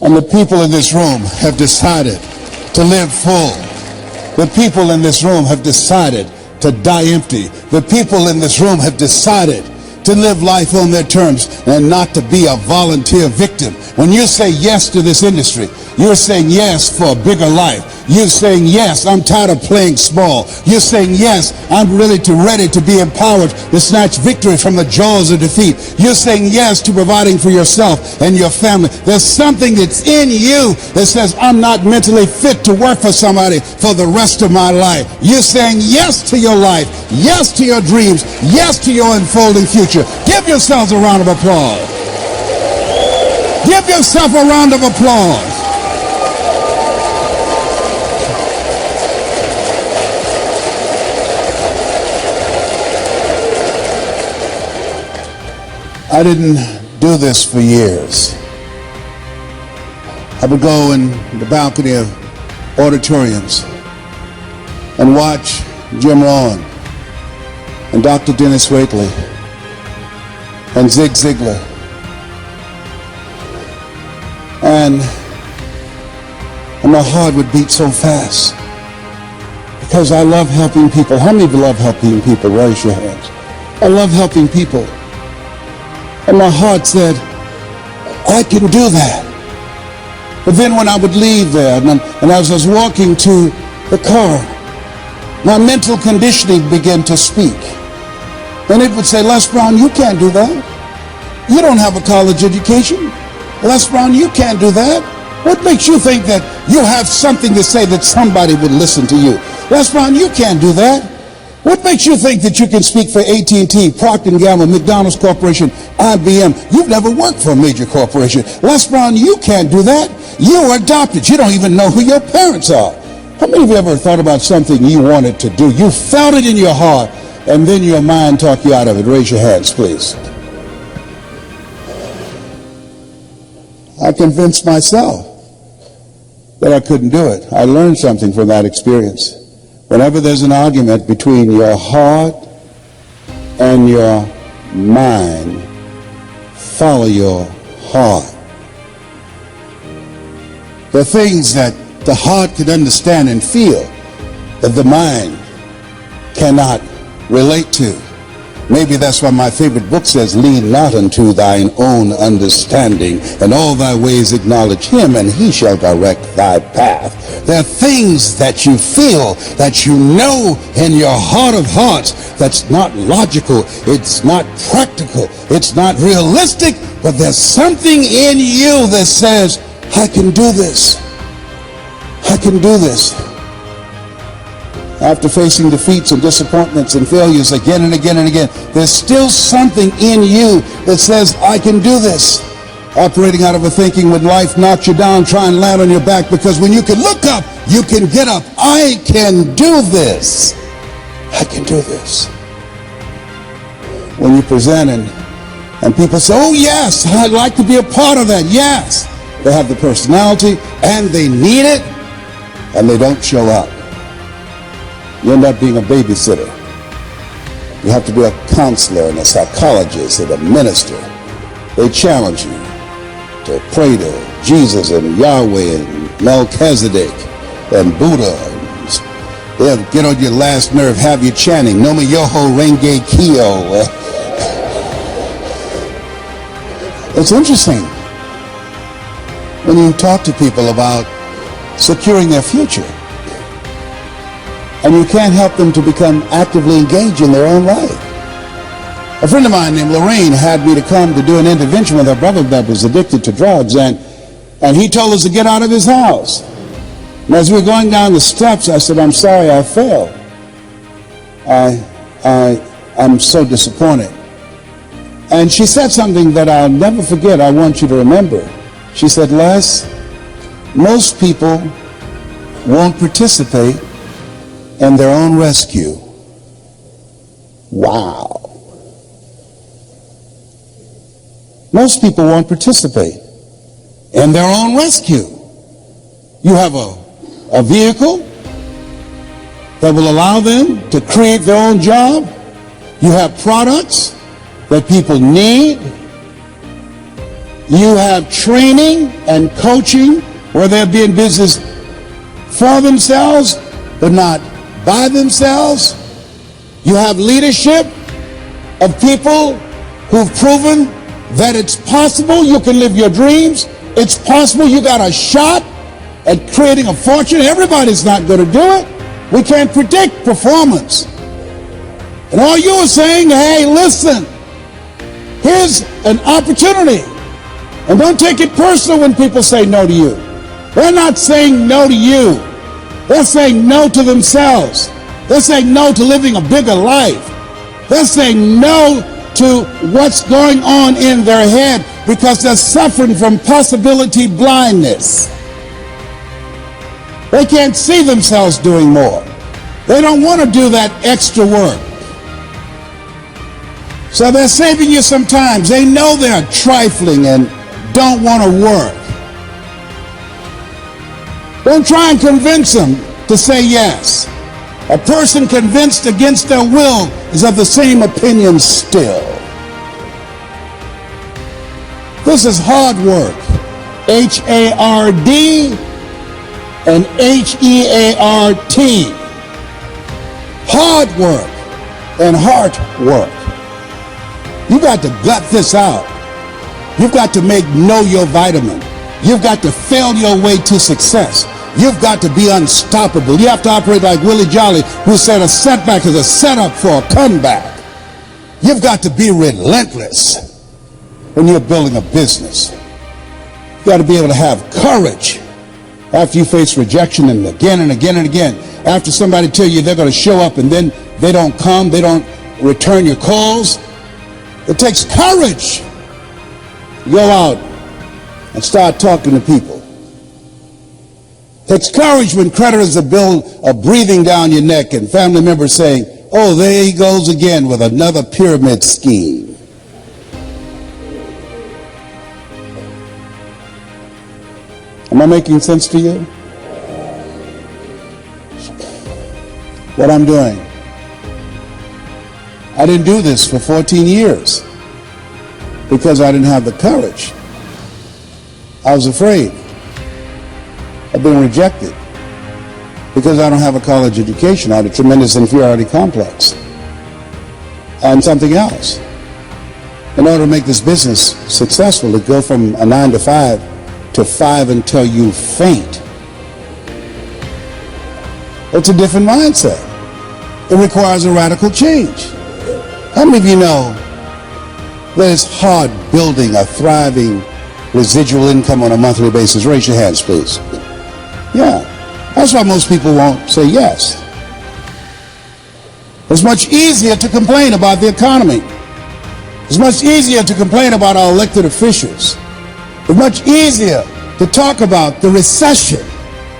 And the people in this room have decided to live full. The people in this room have decided to die empty. The people in this room have decided to live life on their terms and not to be a volunteer victim. When you say yes to this industry, you're saying yes for a bigger life. You're saying yes, I'm tired of playing small. You're saying yes, I'm ready to be empowered to snatch victory from the jaws of defeat. You're saying yes to providing for yourself and your family. There's something that's in you that says, I'm not mentally fit to work for somebody for the rest of my life. You're saying yes to your life, yes to your dreams, yes to your unfolding future. Give yourselves a round of applause. Give yourself a round of applause. I didn't do this for years. I would go in the balcony of auditoriums and watch Jim Rohn and Dr. Dennis Waitley and Zig Ziglar. And my heart would beat so fast because I love helping people. How many of you love helping people? Raise your hands. I love helping people. And my heart said, I can do that. But then when I would leave there, and as I was walking to the car, my mental conditioning began to speak. And it would say, Les Brown, you can't do that. You don't have a college education. Les Brown, you can't do that. What makes you think that you have something to say that somebody would listen to you? Les Brown, you can't do that. What makes you think that you can speak for AT&T, Procter & Gamble, McDonald's Corporation, IBM? You've never worked for a major corporation. Les Brown, you can't do that. You were adopted. You don't even know who your parents are. How many of you ever thought about something you wanted to do? You felt it in your heart, and then your mind talked you out of it. Raise your hands, please. I convinced myself that I couldn't do it. I learned something from that experience. Whenever there's an argument between your heart and your mind, follow your heart. There are things that the heart can understand and feel that the mind cannot relate to. Maybe that's why my favorite book says, lean not unto thine own understanding, and all thy ways acknowledge him, and he shall direct thy path. There are things that you feel, that you know in your heart of hearts, that's not logical, it's not practical, it's not realistic, but there's something in you that says, I can do this. I can do this. After facing defeats and disappointments and failures again and again and again, there's still something in you that says, I can do this. Operating out of a thinking when life knocks you down, try and land on your back, because when you can look up, you can get up. I can do this. I can do this. When you present and people say, oh yes, I'd like to be a part of that. Yes. They have the personality and they need it, and they don't show up. You end up being a babysitter. You have to be a counselor and a psychologist and a minister. They challenge you to pray to Jesus and Yahweh and Melchizedek and Buddha. They'll get on your last nerve, have you chanting, Nome Yoho Renge Kyo. It's interesting when you talk to people about securing their future, and you can't help them to become actively engaged in their own life. A friend of mine named Lorraine had me to come to do an intervention with her brother that was addicted to drugs, and he told us to get out of his house. And as we were going down the steps, I said, I'm sorry I failed. I'm so disappointed. And she said something that I'll never forget. I want you to remember. She said, Les, most people won't participate in their own rescue. Wow. Most people won't participate in their own rescue. You have a vehicle that will allow them to create their own job. You have products that people need. You have training and coaching where they're being business for themselves, but not by themselves. You have leadership of people who've proven that it's possible you can live your dreams. It's possible you got a shot at creating a fortune. Everybody's not going to do it. We can't predict performance. And all you are saying, hey, listen, here's an opportunity. And don't take it personal when people say no to you. They're not saying no to you. They're saying no to themselves. They're saying no to living a bigger life. They're saying no to what's going on in their head because they're suffering from possibility blindness. They can't see themselves doing more. They don't want to do that extra work. So they're saving you some time. They know they're trifling and don't want to work. Don't try and convince them to say yes. A person convinced against their will is of the same opinion still. This is hard work. H-A-R-D and H-E-A-R-T. Hard work and heart work. You got to gut this out. You've got to know your vitamin. You've got to fail your way to success. You've got to be unstoppable. You have to operate like Willie Jolly, who said a setback is a setup for a comeback. You've got to be relentless when you're building a business. You've got to be able to have courage after you face rejection and again and again and again. After somebody tell you they're going to show up and then they don't come, they don't return your calls. It takes courage to go out and start talking to people. It takes courage when creditors are breathing down your neck and family members saying, oh, there he goes again with another pyramid scheme. Am I making sense to you? What I'm doing. I didn't do this for 14 years because I didn't have the courage. I was afraid of being rejected because I don't have a college education. I had a tremendous inferiority complex and something else. In order to make this business successful, to go from a 9 to 5 to 5 until you faint, it's a different mindset. It requires a radical change. How many of you know that it's hard building a thriving residual income on a monthly basis? Raise your hands, please. Yeah, that's why most people won't say yes. It's much easier to complain about the economy. It's much easier to complain about our elected officials. It's much easier to talk about the recession.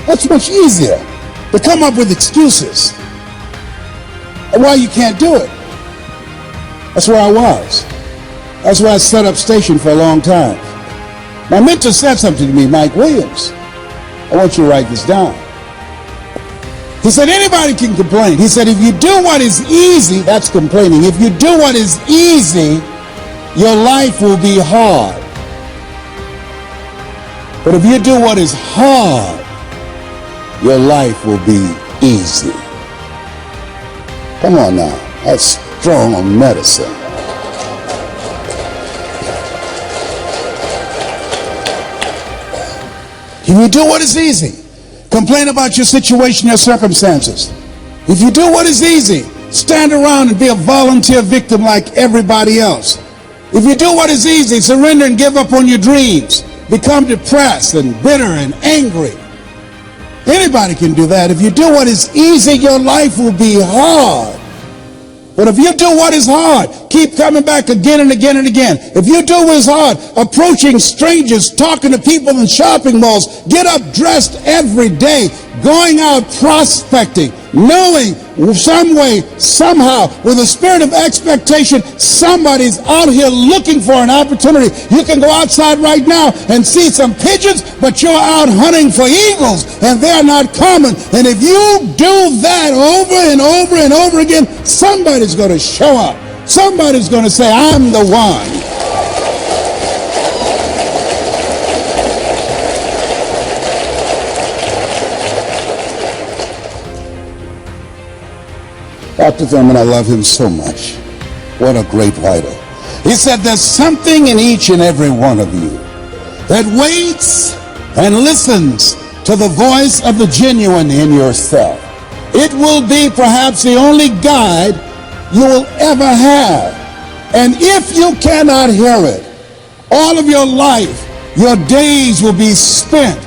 That's much easier to come up with excuses and why you can't do it. That's where I was. That's where I set up station for a long time. My mentor said something to me, Mike Williams. I want you to write this down. He said, anybody can complain. He said, if you do what is easy, that's complaining. If you do what is easy, your life will be hard. But if you do what is hard, your life will be easy. Come on now. That's strong medicine. If you do what is easy, complain about your situation, your circumstances. If you do what is easy, stand around and be a volunteer victim like everybody else. If you do what is easy, surrender and give up on your dreams. Become depressed and bitter and angry. Anybody can do that. If you do what is easy, your life will be hard. But if you do what is hard, keep coming back again and again and again. If you do what is hard, approaching strangers, talking to people in shopping malls, get up dressed every day, going out prospecting, knowing some way, somehow, with a spirit of expectation, somebody's out here looking for an opportunity. You can go outside right now and see some pigeons, but you're out hunting for eagles, and they're not common. And if you do that over and over and over again, somebody's going to show up. Somebody's going to say, I'm the one. Dr. Thurman, I love him so much. What a great writer. He said, there's something in each and every one of you that waits and listens to the voice of the genuine in yourself. It will be perhaps the only guide you will ever have. And if you cannot hear it, all of your life, your days will be spent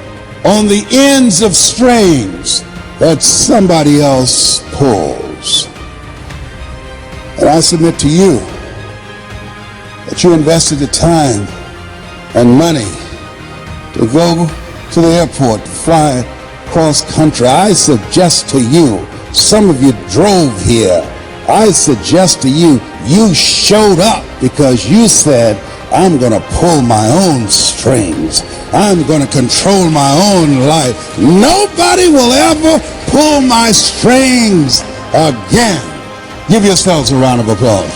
on the ends of strings that somebody else pulls. And I submit to you that you invested the time and money to go to the airport, to fly cross country. I suggest to you, some of you drove here. I suggest to you, you showed up because you said, I'm going to pull my own strings. I'm going to control my own life. Nobody will ever pull my strings again. Give yourselves a round of applause.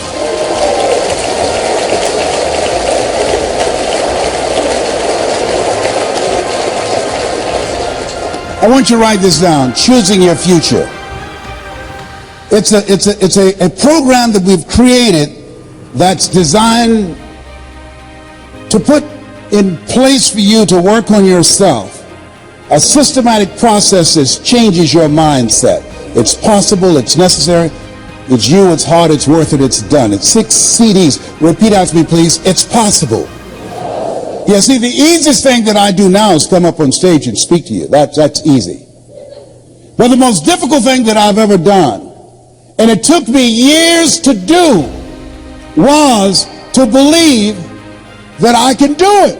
I want you to write this down. Choosing your future. It's a program that we've created that's designed to put in place for you to work on yourself. A systematic process that changes your mindset. It's possible, it's necessary, it's you, it's hard, it's worth it, it's done. It's 6 CDs. Repeat after me, please. It's possible. Yeah, see, the easiest thing that I do now is come up on stage and speak to you. That's easy. But the most difficult thing that I've ever done, and it took me years to do, was to believe that I can do it.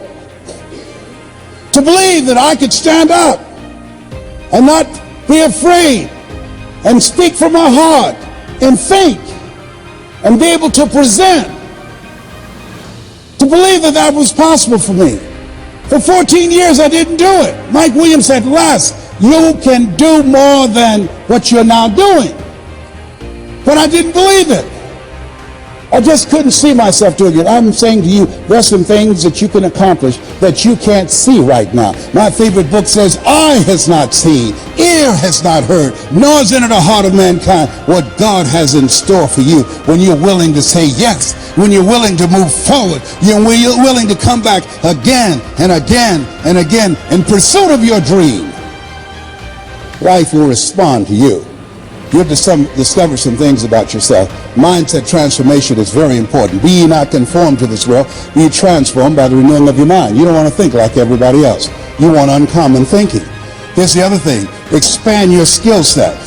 To believe that I could stand up and not be afraid and speak from my heart and think and be able to present. To believe that that was possible for me. For 14 years I didn't do it. Mike Williams said, Les, you can do more than what you're now doing. But I didn't believe it. I just couldn't see myself doing it. I'm saying to you, there's some things that you can accomplish that you can't see right now. My favorite book says, eye has not seen, ear has not heard, nor has entered the heart of mankind what God has in store for you when you're willing to say yes, when you're willing to move forward, when you're willing to come back again and again and again in pursuit of your dream. Life will respond to you. You'll discover some things about yourself. Mindset transformation is very important. Be ye not conformed to this world. Be ye transformed by the renewing of your mind. You don't want to think like everybody else. You want uncommon thinking. Here's the other thing. Expand your skill set.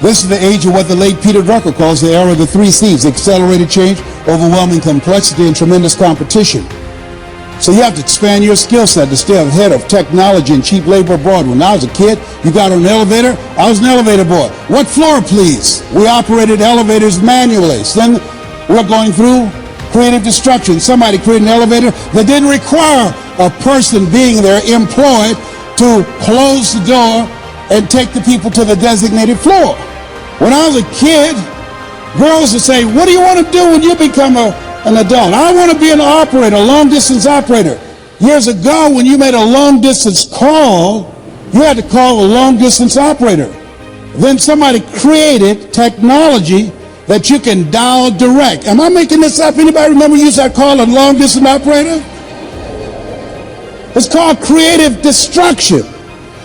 This is the age of what the late Peter Drucker calls the era of the 3 C's. Accelerated change, overwhelming complexity, and tremendous competition. So you have to expand your skill set to stay ahead of technology and cheap labor abroad. When I was a kid, you got on an elevator, I was an elevator boy. What floor, please? We operated elevators manually. So then we're going through creative destruction. Somebody created an elevator that didn't require a person being there employed to close the door and take the people to the designated floor. When I was a kid, girls would say, what do you want to do when you become an adult? I want to be an operator, a long-distance operator. Years ago, when you made a long-distance call, you had to call a long-distance operator. Then somebody created technology that you can dial direct. Am I making this up? Anybody remember you used that call a long-distance operator? It's called creative destruction.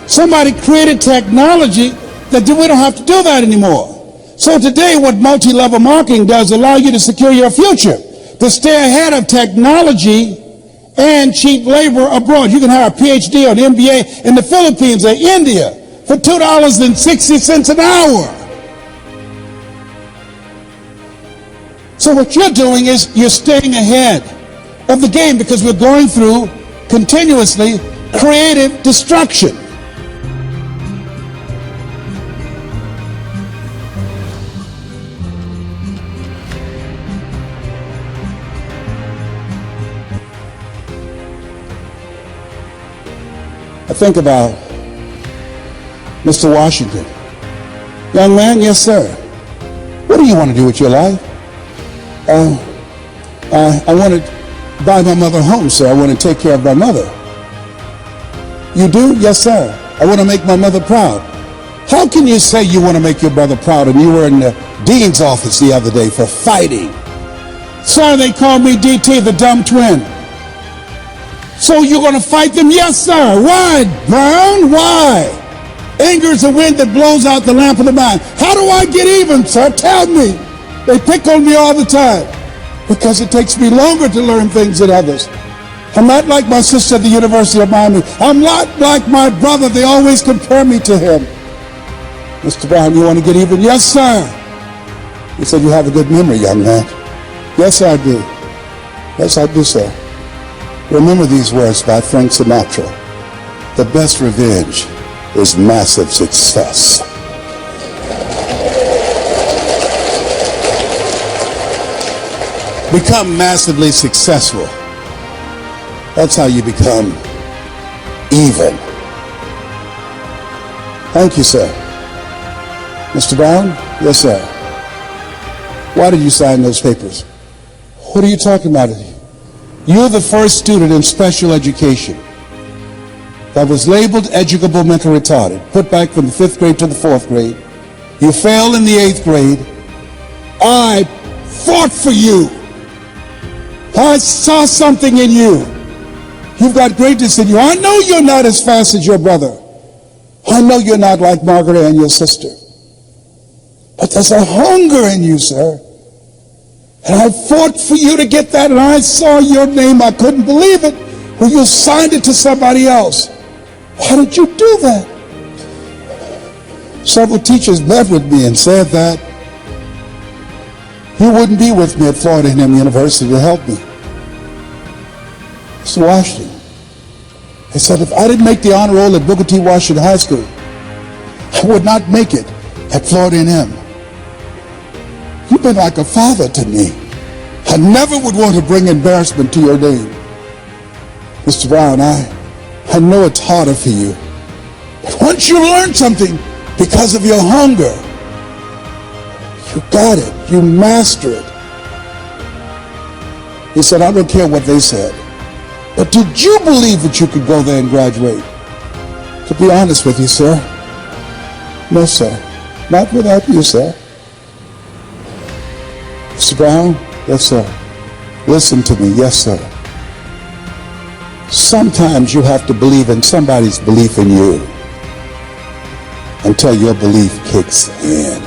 Somebody created technology that we don't have to do that anymore. So today, what multi-level marketing does allow you to secure your future, to stay ahead of technology and cheap labor abroad. You can hire a PhD or an MBA in the Philippines or India for $2.60 an hour. So what you're doing is you're staying ahead of the game because we're going through continuously creative destruction. I think about Mr. Washington. Young man, yes sir. What do you want to do with your life? I want to buy my mother a home, sir. I want to take care of my mother. You do? Yes sir. I want to make my mother proud. How can you say you want to make your brother proud and you were in the dean's office the other day for fighting? Sir, they call me DT, the dumb twin. So you're going to fight them? Yes, sir. Why, Brown? Why? Anger is the wind that blows out the lamp of the mind. How do I get even, sir? Tell me. They pick on me all the time because it takes me longer to learn things than others. I'm not like my sister at the University of Miami. I'm not like my brother. They always compare me to him. Mr. Brown, you want to get even? Yes, sir. He said, you have a good memory, young man. Yes, I do. Yes, I do, sir. Remember these words by Frank Sinatra. The best revenge is massive success. Become massively successful. That's how you become even. Thank you, sir. Mr. Brown? Yes, sir. Why did you sign those papers? What are you talking about? You're the first student in special education that was labeled educable mental retarded, put back from the 5th grade to the 4th grade. You failed in the 8th grade. I fought for you. I saw something in you. You've got greatness in you. I know you're not as fast as your brother. I know you're not like Margaret and your sister. But there's a hunger in you, sir. And I fought for you to get that, and I saw your name. I couldn't believe it when you signed it to somebody else. Why did you do that? Several teachers met with me and said that you wouldn't be with me at Florida A&M University to help me. Mr. Washington, they said if I didn't make the honor roll at Booker T. Washington High School, I would not make it at Florida A&M. You've been like a father to me. I never would want to bring embarrassment to your name. Mr. Brown, I know it's harder for you. But once you learn something because of your hunger, you got it. You master it. He said, I don't care what they said. But did you believe that you could go there and graduate? To be honest with you, sir, no, sir. Not without you, sir. Mr. Brown? Yes, sir. Listen to me. Yes, sir. Sometimes you have to believe in somebody's belief in you until your belief kicks in.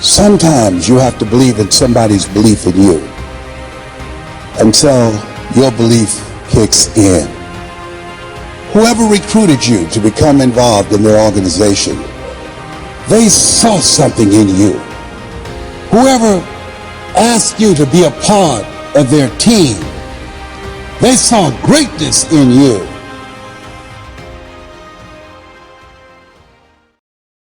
Sometimes you have to believe in somebody's belief in you until your belief kicks in. Whoever recruited you to become involved in their organization, they saw something in you. Whoever asked you to be a part of their team, they saw greatness in you.